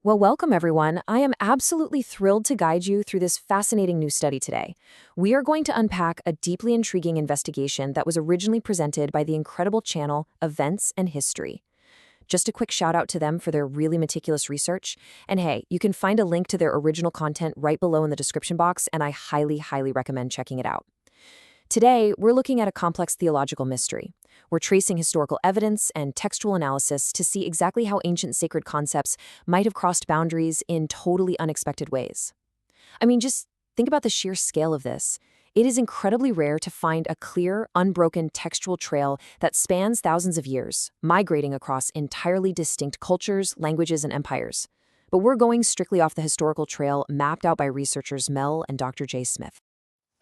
Well, welcome everyone. I am absolutely thrilled to guide you through this fascinating new study today. We are going to unpack a deeply intriguing investigation that was originally presented by the incredible channel Events and History. Just a quick shout out to them for their really meticulous research. And hey, you can find a link to their original content right below in the description box, and I highly recommend checking it out. Today, we're looking at a complex theological mystery. We're tracing historical evidence and textual analysis to see exactly how ancient sacred concepts might have crossed boundaries in totally unexpected ways. I mean, just think about the sheer scale of this. It is incredibly rare to find a clear, unbroken textual trail that spans thousands of years, migrating across entirely distinct cultures, languages, and empires. But we're going strictly off the historical trail mapped out by researchers Mel and Dr. J. Smith.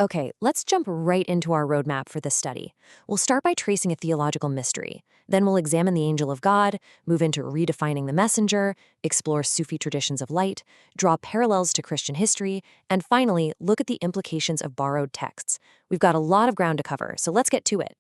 Okay, let's jump right into our roadmap for this study. We'll start by tracing a theological mystery. Then we'll examine the angel of God, move into redefining the messenger, explore Sufi traditions of light, draw parallels to Christian history, and finally, look at the implications of borrowed texts. We've got a lot of ground to cover, so let's get to it.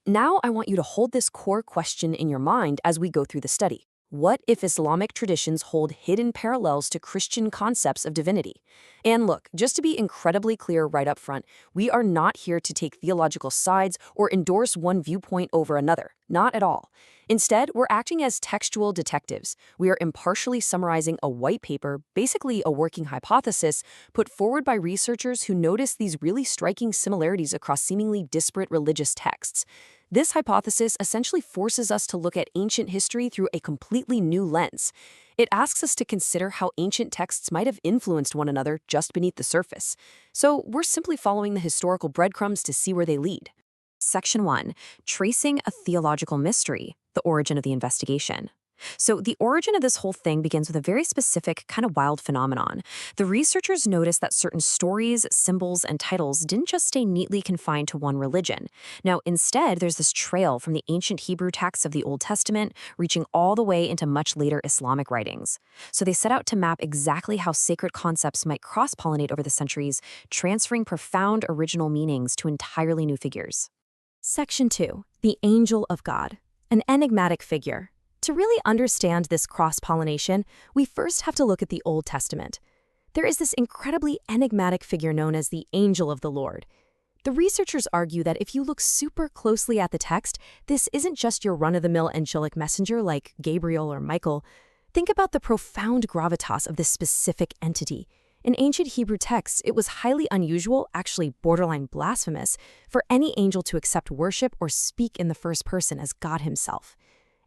Now I want you to hold this core question in your mind as we go through the study. What if Islamic traditions hold hidden parallels to Christian concepts of divinity? And look, just to be incredibly clear right up front, we are not here to take theological sides or endorse one viewpoint over another. Not at all. Instead, we're acting as textual detectives. We are impartially summarizing a white paper, basically a working hypothesis, put forward by researchers who noticed these really striking similarities across seemingly disparate religious texts. This hypothesis essentially forces us to look at ancient history through a completely new lens. It asks us to consider how ancient texts might have influenced one another just beneath the surface. So we're simply following the historical breadcrumbs to see where they lead. Section 1. Tracing a theological mystery, the origin of the investigation. So the origin of this whole thing begins with a very specific, kind of wild phenomenon. The researchers noticed that certain stories, symbols, and titles didn't just stay neatly confined to one religion. Now, instead, there's this trail from the ancient Hebrew texts of the Old Testament, reaching all the way into much later Islamic writings. So they set out to map exactly how sacred concepts might cross-pollinate over the centuries, transferring profound original meanings to entirely new figures. Section 2. The Angel of God, an enigmatic figure. To really understand this cross-pollination, we first have to look at the Old Testament. There is this incredibly enigmatic figure known as the Angel of the Lord. The researchers argue that if you look super closely at the text, this isn't just your run-of-the-mill angelic messenger like Gabriel or Michael. Think about the profound gravitas of this specific entity. In ancient Hebrew texts, it was highly unusual, actually borderline blasphemous, for any angel to accept worship or speak in the first person as God himself.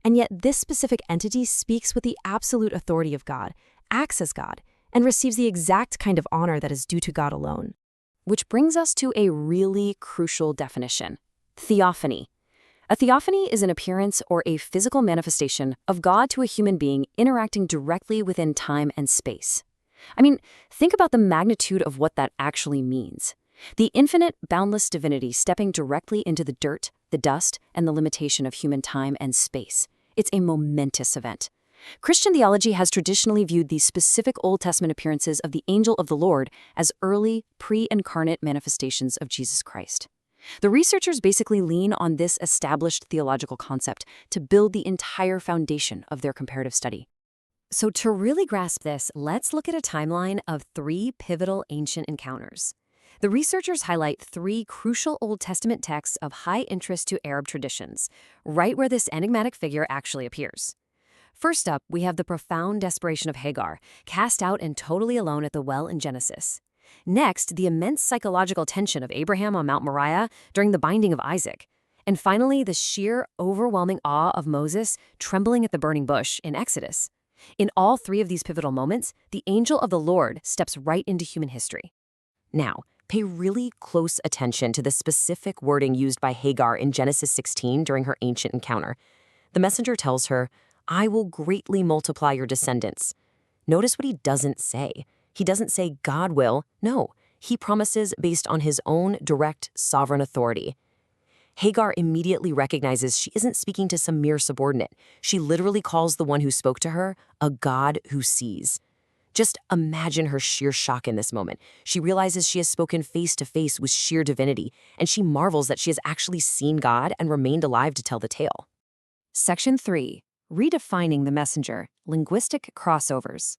And yet this specific entity speaks with the absolute authority of God, acts as God, and receives the exact kind of honor that is due to God alone. Which brings us to a really crucial definition: theophany. A theophany is an appearance or a physical manifestation of God to a human being interacting directly within time and space. I mean, think about the magnitude of what that actually means. The infinite, boundless divinity stepping directly into the dirt, the dust, and the limitation of human time and space. It's a momentous event. Christian theology has traditionally viewed these specific Old Testament appearances of the angel of the Lord as early, pre-incarnate manifestations of Jesus Christ. The researchers basically lean on this established theological concept to build the entire foundation of their comparative study. So to really grasp this, let's look at a timeline of 3 pivotal ancient encounters. The researchers highlight 3 crucial Old Testament texts of high interest to Arab traditions, right where this enigmatic figure actually appears. First up, we have the profound desperation of Hagar, cast out and totally alone at the well in Genesis. Next, the immense psychological tension of Abraham on Mount Moriah during the binding of Isaac. And finally, the sheer, overwhelming awe of Moses trembling at the burning bush in Exodus. In all 3 of these pivotal moments, the angel of the Lord steps right into human history. Now, pay really close attention to the specific wording used by Hagar in Genesis 16 during her ancient encounter. The messenger tells her, "I will greatly multiply your descendants." Notice what he doesn't say. He doesn't say God will. No, he promises based on his own direct sovereign authority. Hagar immediately recognizes she isn't speaking to some mere subordinate. She literally calls the one who spoke to her a God who sees. Just imagine her sheer shock in this moment. She realizes she has spoken face to face with sheer divinity, and she marvels that she has actually seen God and remained alive to tell the tale. Section 3. Redefining the messenger, linguistic crossovers.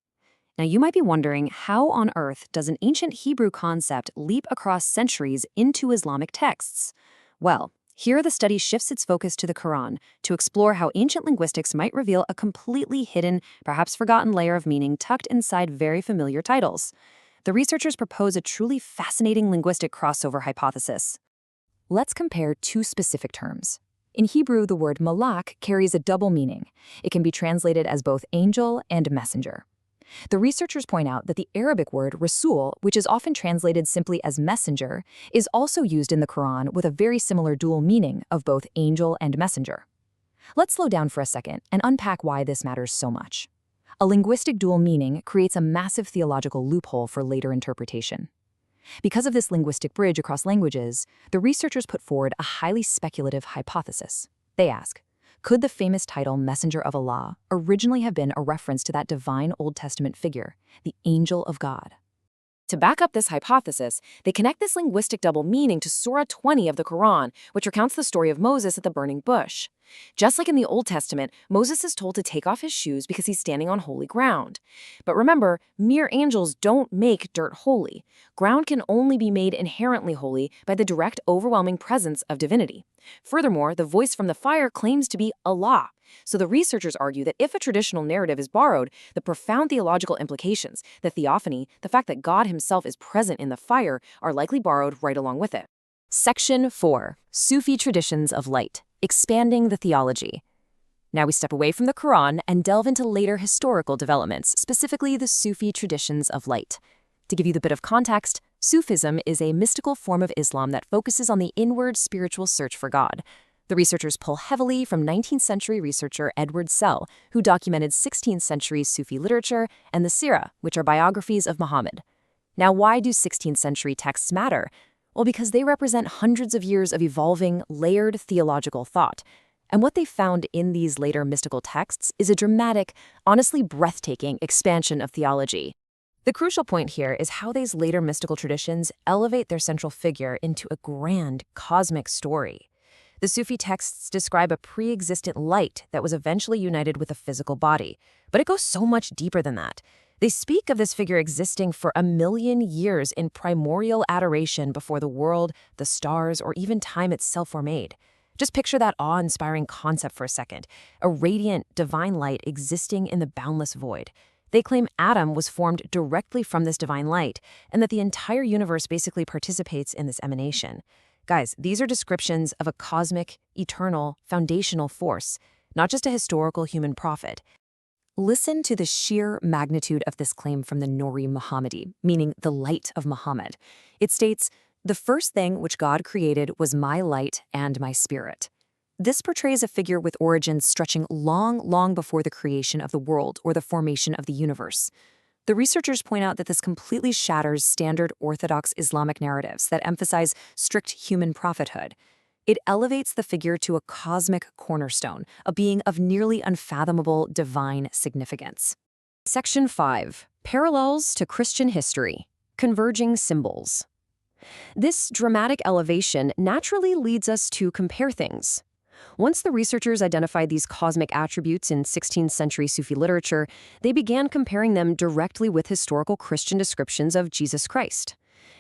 Now, you might be wondering, how on earth does an ancient Hebrew concept leap across centuries into Islamic texts? Well, here the study shifts its focus to the Quran to explore how ancient linguistics might reveal a completely hidden, perhaps forgotten layer of meaning tucked inside very familiar titles. The researchers propose a truly fascinating linguistic crossover hypothesis. Let's compare two specific terms. In Hebrew, the word malak carries a double meaning. It can be translated as both angel and messenger. The researchers point out that the Arabic word rasul, which is often translated simply as messenger, is also used in the Quran with a very similar dual meaning of both angel and messenger. Let's slow down for a second and unpack why this matters so much. A linguistic dual meaning creates a massive theological loophole for later interpretation. Because of this linguistic bridge across languages, the researchers put forward a highly speculative hypothesis. They ask, could the famous title Messenger of Allah originally have been a reference to that divine Old Testament figure, the angel of God? To back up this hypothesis, they connect this linguistic double meaning to Surah 20 of the Quran, which recounts the story of Moses at the burning bush. Just like in the Old Testament, Moses is told to take off his shoes because he's standing on holy ground. But remember, mere angels don't make dirt holy. Ground can only be made inherently holy by the direct, overwhelming presence of divinity. Furthermore, the voice from the fire claims to be Allah. So the researchers argue that if a traditional narrative is borrowed, the profound theological implications, the Theophany, the fact that God himself is present in the fire, are likely borrowed right along with it. Section 4. Sufi Traditions of Light. Expanding the theology. Now we step away from the Quran and delve into later historical developments, specifically the Sufi traditions of light. To give you the bit of context, Sufism is a mystical form of Islam that focuses on the inward spiritual search for God. The researchers pull heavily from 19th century researcher Edward Sell, who documented 16th century Sufi literature, and the Sirah, which are biographies of Muhammad. Now, why do 16th century texts matter? Well, because they represent hundreds of years of evolving, layered theological thought. And what they found in these later mystical texts is a dramatic, honestly breathtaking expansion of theology. The crucial point here is how these later mystical traditions elevate their central figure into a grand, cosmic story. The Sufi texts describe a pre-existent light that was eventually united with a physical body, but it goes so much deeper than that. They speak of this figure existing for 1,000,000 years in primordial adoration before the world, the stars, or even time itself were made. Just picture that awe-inspiring concept for a second, a radiant, divine light existing in the boundless void. They claim Adam was formed directly from this divine light, and that the entire universe basically participates in this emanation. Guys, these are descriptions of a cosmic, eternal, foundational force, not just a historical human prophet. Listen to the sheer magnitude of this claim from the Nuri Muhammadi, meaning the light of Muhammad. It states, "The first thing which God created was my light and my spirit." This portrays a figure with origins stretching long before the creation of the world or the formation of the universe. The researchers point out that this completely shatters standard Orthodox Islamic narratives that emphasize strict human prophethood. It elevates the figure to a cosmic cornerstone, a being of nearly unfathomable divine significance. Section 5. Parallels to Christian history. Converging symbols. This dramatic elevation naturally leads us to compare things. Once the researchers identified these cosmic attributes in 16th century Sufi literature, they began comparing them directly with historical Christian descriptions of Jesus Christ.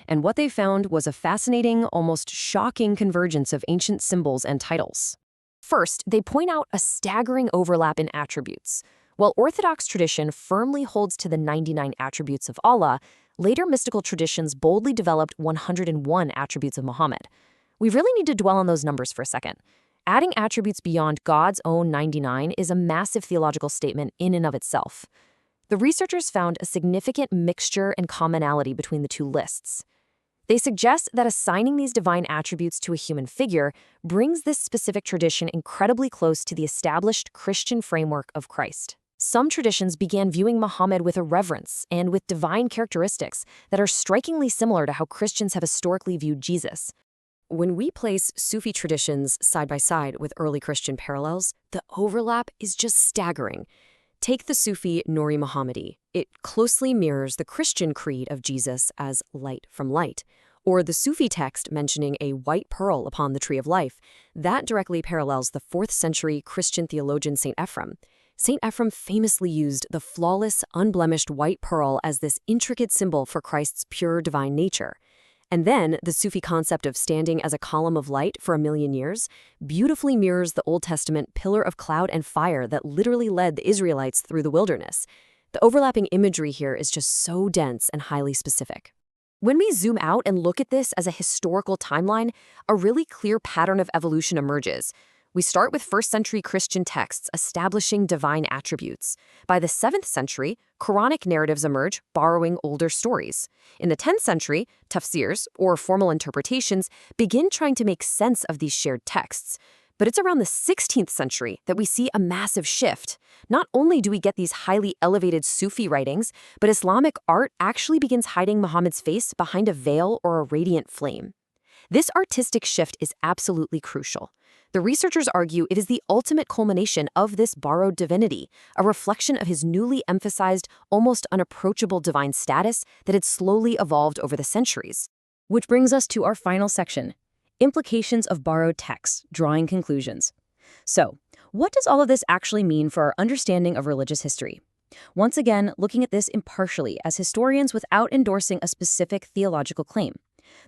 And what they found was a fascinating, almost shocking convergence of ancient symbols and titles. First, they point out a staggering overlap in attributes. While Orthodox tradition firmly holds to the 99 attributes of Allah, later mystical traditions boldly developed 101 attributes of Muhammad. We really need to dwell on those numbers for a second. Adding attributes beyond God's own 99 is a massive theological statement in and of itself. The researchers found a significant mixture and commonality between the two lists. They suggest that assigning these divine attributes to a human figure brings this specific tradition incredibly close to the established Christian framework of Christ. Some traditions began viewing Muhammad with a reverence and with divine characteristics that are strikingly similar to how Christians have historically viewed Jesus. When we place Sufi traditions side by side with early Christian parallels, the overlap is just staggering. Take the Sufi Nuri Muhammadi. It closely mirrors the Christian creed of Jesus as light from light. Or the Sufi text mentioning a white pearl upon the tree of life. That directly parallels the 4th century Christian theologian St. Ephrem. St. Ephrem famously used the flawless, unblemished white pearl as this intricate symbol for Christ's pure divine nature. And then the Sufi concept of standing as a column of light for 1,000,000 years beautifully mirrors the Old Testament pillar of cloud and fire that literally led the Israelites through the wilderness. The overlapping imagery here is just so dense and highly specific. When we zoom out and look at this as a historical timeline, a really clear pattern of evolution emerges. We start with first-century Christian texts establishing divine attributes. By the 7th century, Quranic narratives emerge, borrowing older stories. In the 10th century, tafsirs, or formal interpretations, begin trying to make sense of these shared texts. But it's around the 16th century that we see a massive shift. Not only do we get these highly elevated Sufi writings, but Islamic art actually begins hiding Muhammad's face behind a veil or a radiant flame. This artistic shift is absolutely crucial. The researchers argue it is the ultimate culmination of this borrowed divinity, a reflection of his newly emphasized, almost unapproachable divine status that had slowly evolved over the centuries. Which brings us to our final section, implications of borrowed texts, drawing conclusions. So, what does all of this actually mean for our understanding of religious history? Once again, looking at this impartially as historians without endorsing a specific theological claim.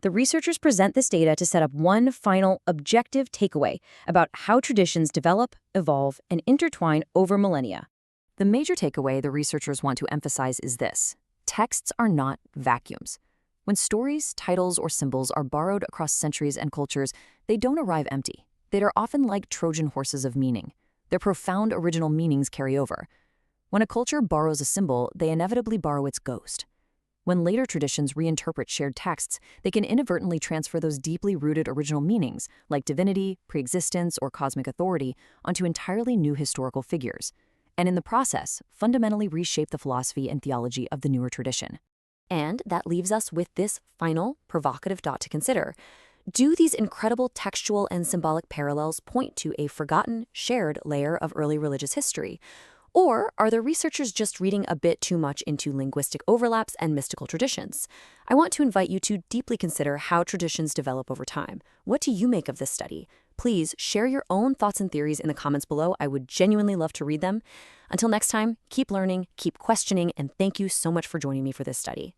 The researchers present this data to set up one final, objective takeaway about how traditions develop, evolve, and intertwine over millennia. The major takeaway the researchers want to emphasize is this: texts are not vacuums. When stories, titles, or symbols are borrowed across centuries and cultures, they don't arrive empty. They are often like Trojan horses of meaning. Their profound original meanings carry over. When a culture borrows a symbol, they inevitably borrow its ghost. When later traditions reinterpret shared texts, they can inadvertently transfer those deeply rooted original meanings, like divinity, pre-existence, or cosmic authority, onto entirely new historical figures, and in the process, fundamentally reshape the philosophy and theology of the newer tradition. And that leaves us with this final, provocative thought to consider. Do these incredible textual and symbolic parallels point to a forgotten, shared layer of early religious history? Or are the researchers just reading a bit too much into linguistic overlaps and mystical traditions? I want to invite you to deeply consider how traditions develop over time. What do you make of this study? Please share your own thoughts and theories in the comments below. I would genuinely love to read them. Until next time, keep learning, keep questioning, and thank you so much for joining me for this study.